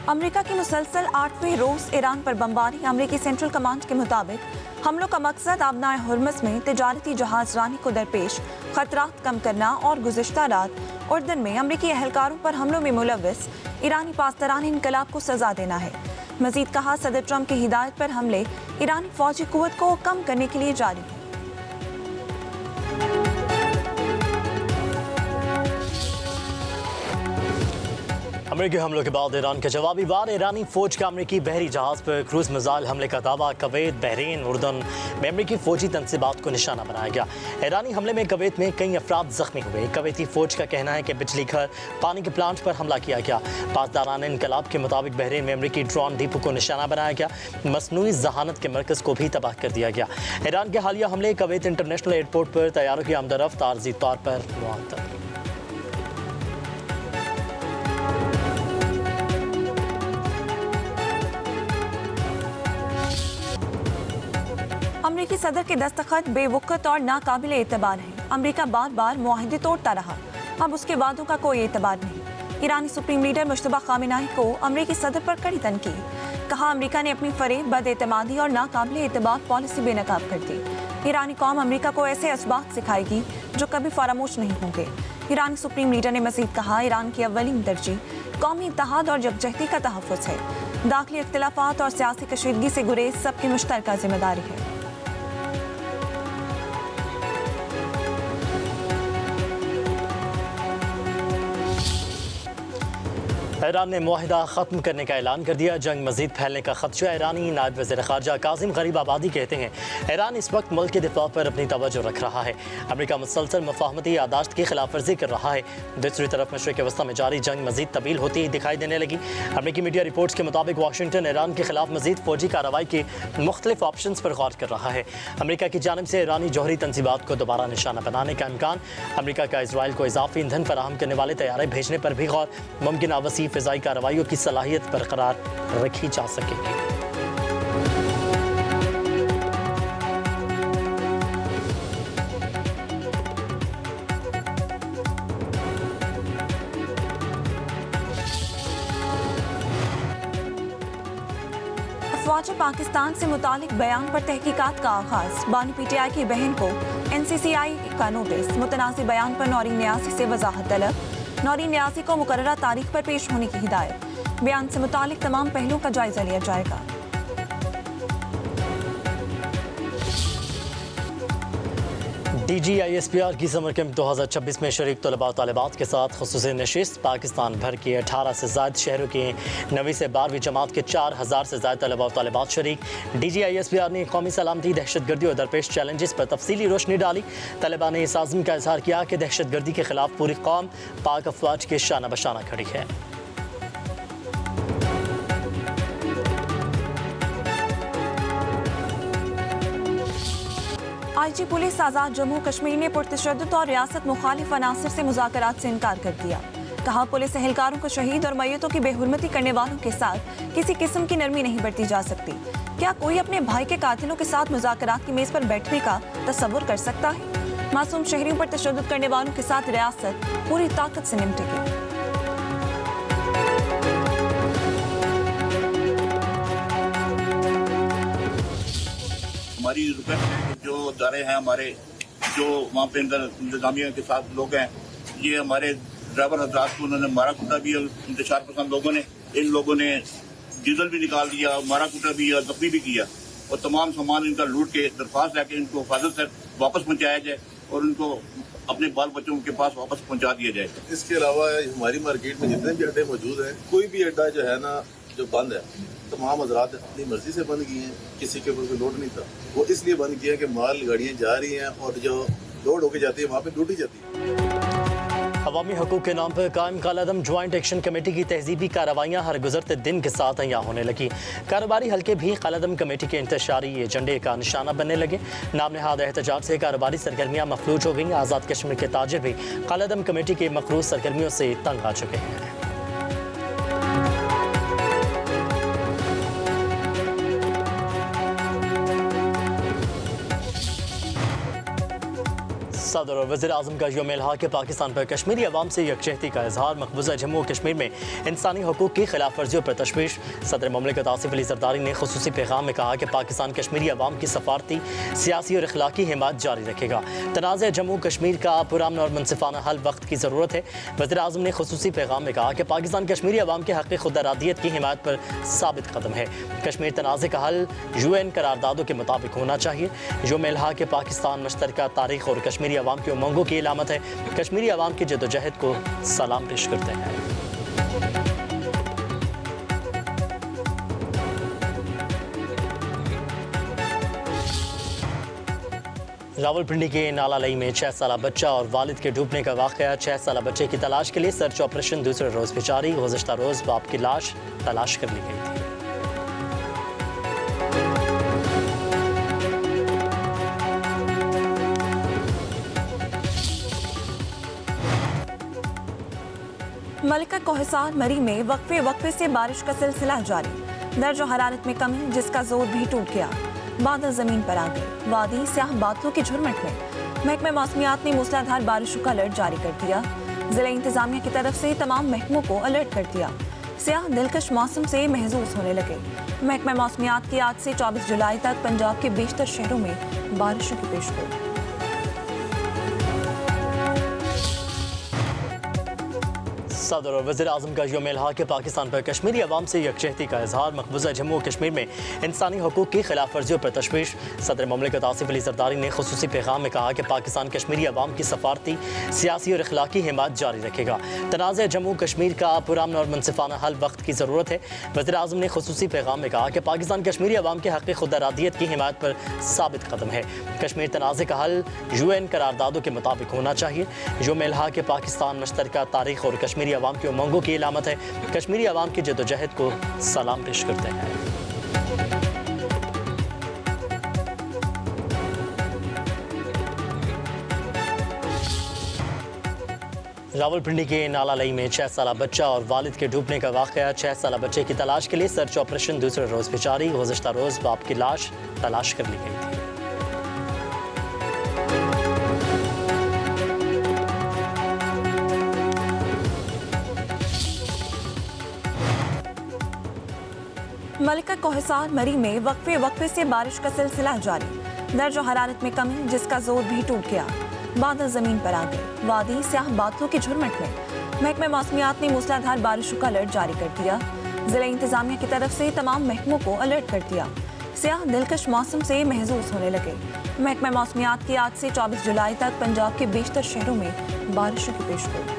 America की मुसलसल 8वें रोज Iran पर बमबारी। अमेरिकी सेंट्रल कमांड के मुताबिक हमलों का मकसद आबनाए हुर्मुज़ में तिजारती जहाज रानी को दरपेश खतरात कम करना और गुज़िश्ता रात उर्दन में अमेरिकी एहलकारों पर हमलों में मुलव्वस ईरानी पासदारान इनकलाब को सजा देना है। मजीद कहा, सदर ट्रंप की हिदायत पर हमले ईरानी फौजी कुव्वत को कम करने के लिए जारी है। अमेरिकी हमलों के बाद ईरान का जवाबी वार। ईरानी फौज का अमेरिकी बहरी जहाज पर क्रूज मिसाइल हमले का दावा। कवैत, बहरीन, उर्दन में अमेरिकी फौजी तनसीबात को निशाना बनाया गया। ईरानी हमले में कवैत में कई अफराद जख्मी हुए। कवैती फौज का कहना है कि बिजली घर, पानी के प्लांट पर हमला किया गया। पासदारान इनकलाब के मुताबिक बहरीन में अमेरिकी ड्रोन डिपो को निशाना बनाया गया। मसनूई जहानत के मरकज़ को भी तबाह कर दिया गया। ईरान के हालिया हमले कवैत इंटरनेशनल एयरपोर्ट पर तैयारों की आमदरफ्त आर्जी तौर पर मुअत्तल। अमेरिकी सदर के दस्तखत बेवकूफ़ और नाकाबिल एतबार हैं। अमेरिका बार बार मुआहदे तोड़ता रहा, अब उसके वादों का कोई एतबार नहीं। ईरानी सुप्रीम लीडर मुश्तबा खामेनेई को अमेरिकी सदर पर कड़ी तनकीद। कहा, अमेरिका ने अपनी फरेब, बदएतमादी और नाकाबिल एतबार पॉलिसी बेनकाब कर दी। ईरानी कौम अमेरिका को ऐसे असबाक सिखाएगी जो कभी फरामोश नहीं होंगे। ईरानी सुप्रीम लीडर ने मजीद कहा, ईरान की अव्वलीन तरजीह कौमी इत्तेहाद और यकजहती का तहफ़्फ़ुज़ है। दाखिली इख्तिलाफ़ात और सियासी कशीदगी से गुरेज सबकी मुश्तरका जिम्मेदारी है। ईरान ने मुआहिदा ख़त्म करने का ऐलान कर दिया। जंग मजीद फैलने का खदशा। ईरानी नायब वज़ीर ख़ारजा कासिम गरीब आबादी कहते हैं, ईरान इस वक्त मुल्क के दिफा पर अपनी तवज्जो रख रहा है। अमेरिका मुसलसल मुफ़ाहमती यादाश्त की खिलाफ वर्जी कर रहा है। दूसरी तरफ मशरिक़ वस्ता में जारी जंग मजीद तवील होती ही दिखाई देने लगी। अमेरिकी मीडिया रिपोर्ट्स के मुताबिक वाशिंगटन ईरान के खिलाफ मजीद फौजी कार्रवाई के मुख्तलिफ ऑप्शन पर गौर कर रहा है। अमेरिका की जानिब से ईरानी जौहरी तनसीबात को दोबारा निशाना बनाने का इम्कान। अमेरिका का इसराइल को इजाफी ईंधन फराहम करने वाले तैयारे भेजने पर भी गौर। मुमकिन वसी फ़िज़ाई कार्रवाइयों की सलाहियत बरकरार रखी जा सकेगी। अफवाज पाकिस्तान से मुतालिक बयान पर तहकीकात का आगाज। बानी पीटीआई की बहन को NCCI का नोटिस। मुतनाज़ी बयान पर नौरीन न्यासी से वजाहत तलब। नौरीन न्यासी को मुकर्ररा तारीख पर पेश होने की हिदायत। बयान से मुतालिक तमाम पहलुओं का जायजा लिया जाएगा। DGISPR की समर कैंप 2026 में शरीक तलबा तालिबात के साथ खुसूसी नशिस्त। पाकिस्तान भर के 18 से ज़ायद शहरों के 9वीं से 12वीं जमात के 4000 से ज़ायद तलबा तालिबात शरीक। DGISPR ने कौमी सलामती, दहशतगर्दी और दरपेश चैलेंजेस पर तफसीली रोशनी डाली। तलबा ने इस आज़म का इजहार किया कि दहशतगर्दी के खिलाफ पूरी कौम पाक अफवाज के शाना बशाना खड़ी है। IG पुलिस आज़ाद जम्मू कश्मीर ने पुरतशद्दुद और रियासत मुखालिफ अनासर से मुज़ाकरात से इनकार कर दिया। कहा, पुलिस एहलकारों को शहीद और मैयतों की बेहुरमती करने वालों के साथ किसी किस्म की नरमी नहीं बरती जा सकती। क्या कोई अपने भाई के कातिलों के साथ मुज़ाकरात की मेज़ पर बैठने का तसव्वुर कर सकता है? मासूम शहरियों पर तशद्दुद करने वालों के साथ रियासत पूरी ताकत से निपटेगी। हमारी रिक्वेस्ट जो दारे हैं, हमारे जो वहाँ पे इंतजामिया के साथ लोग हैं, ये हमारे ड्राइवर हजरात को उन्होंने मारा कूटा भी। इंतशार पसंद लोगों ने, इन लोगों ने डीजल भी निकाल दिया, मारा कूटा भी और जख्मी भी किया। और तमाम सामान इनका लूट के दरख्वास्त लेके इनको हिफाजत से वापस पहुँचाया जाए और उनको अपने बाल बच्चों के पास वापस पहुँचा दिया जाए। इसके अलावा हमारी मार्केट में जितने भी अड्डे मौजूद हैं, कोई भी अड्डा जो है ना जो बंद है, तमाम हजरात अपनी मर्जी से बंद किए हैं। किसी के ऊपर कोई लोड नहीं था। वो इसलिए बंद किया कि माल गाड़ियाँ जा रही हैं और जो लोड होके जाती है वहाँ पे लूटी जाती है। अवामी हकूक़ के नाम पर कायम कालादम ज्वाइंट एक्शन कमेटी की तहजीबी कार्रवाइयाँ हर गुजरते दिन के साथ अहिया होने लगी। कारोबारी हल्के भी कालादम कमेटी के इंतशारी एजेंडे का निशाना बनने लगे। नाम नहाद एहतजाज से कारोबारी सरगर्मियाँ मफलूज हो गईं। आज़ाद कश्मीर के ताजिर भी कालादम कमेटी के मकरूज सरगर्मियों से तंग आ चुके हैं। सदर और वज़ीर आज़म का यौम इल्हा के पाकिस्तान पर कश्मीरी अवाम से यकजहती का इजहार। मकबूजा जम्मू कश्मीर में इंसानी हकूक़ की खिलाफ वर्जियों पर तशवीश। सदर ममलिकत आसिफ अली ज़रदारी ने खुसूसी पैगाम में कहा कि पाकिस्तान कश्मीरी अवाम की सफारती, सियासी और अखलाकी हिमायत जारी रखेगा। तनाज़ा जम्मू कश्मीर का पुरअमन और मुनसिफाना हल वक्त की ज़रूरत है। वज़ीर आज़म ने खुसूसी पैगाम में कहा कि पाकिस्तान कश्मीरी अवाम के हक़ खुद इरादियत की हिमायत पर साबित कदम है। कश्मीर तनाज़े का हल UN करारदादों के मुताबिक होना चाहिए। यौम इल्हा के पाकिस्तान मुश्तरका तारीख़ और कश्मीरी अवाम की उमंगों की इलामत है। कश्मीरी अवाम की जद्दोजहद को सलाम पेश करते हैं। रावलपिंडी के नाला लई में 6 साला बच्चा और वालिद के डूबने का वाक़या। 6 साला बच्चे की तलाश के लिए सर्च ऑपरेशन दूसरे रोज़ भी जारी। गुज़िश्ता रोज़ बाप की लाश तलाश कर ली गई थी। मलिका कोहिसार मरी में वक्फे से बारिश का सिलसिला जारी। दर्जो हरारत में कमी, जिसका जोर भी टूट गया। बादल जमीन पर आ गए। वादी स्याह बादलों की झुरमट में महकमा मौसमियात ने मूसलाधार बारिशों का अलर्ट जारी कर दिया। जिला इंतजामिया की तरफ से तमाम महकमों को अलर्ट कर दिया। स्याह दिलकश मौसम से महसूस होने लगे। महकमा मौसमियात की आज से 24 जुलाई तक पंजाब के बेशतर शहरों में बारिशों की पेशगोई। सदर और वज़ीर आज़म का यौम इल्हा के पाकिस्तान पर कश्मीरी अवाम से यकजहती का इजहार। मकबूजा जम्मू कश्मीर में इंसानी हकूक़ की खिलाफ वर्जियों पर तशवीश। सदर ममलिकत आसिफ अली ज़रदारी ने खुसूसी पैगाम में कहा कि पाकिस्तान कश्मीरी अवाम की सफारती, सियासी और अखलाकी हिमायत जारी रखेगा। तनाज़ा जम्मू कश्मीर का पुरअमन और मुनसिफाना हल वक्त की ज़रूरत है। वज़ीर आज़म ने खुसूसी पैगाम में कहा कि पाकिस्तान कश्मीरी अवाम के हक़ खुद इरादियत की हिमायत पर साबित कदम है। कश्मीर तनाज़े का हल UN करारदादों के मुताबिक होना चाहिए। यौम इल्हा के पाकिस्तान मुश्तरका तारीख़ और कश्मीरी अवाम की उमंगों की इलामत है। कश्मीरी अवाम की जद्दोजहद को सलाम पेश करते हैं। रावलपिंडी के नाला लई में 6 साला बच्चा और वालिद के डूबने का वाक़या। 6 साला बच्चे की तलाश के लिए सर्च ऑपरेशन दूसरे रोज़ भी जारी। गुज़िश्ता रोज़ बाप की लाश तलाश कर ली गई थी। मलिका कोहिसार मरी में वक्फे से बारिश का सिलसिला जारी। दर्जो हरारत में कमी, जिसका जोर भी टूट गया। बादल जमीन पर आ गए। वादी स्याह बादलों की झुरमट में महकमा मौसमियात ने मूसलाधार बारिशों का अलर्ट जारी कर दिया। जिला इंतजामिया की तरफ से तमाम महकमों को अलर्ट कर दिया। स्याह दिलकश मौसम से महसूस होने लगे। महकमा मौसमियात की आज से 24 जुलाई तक पंजाब के बेशतर शहरों में बारिशों की पेशगोई।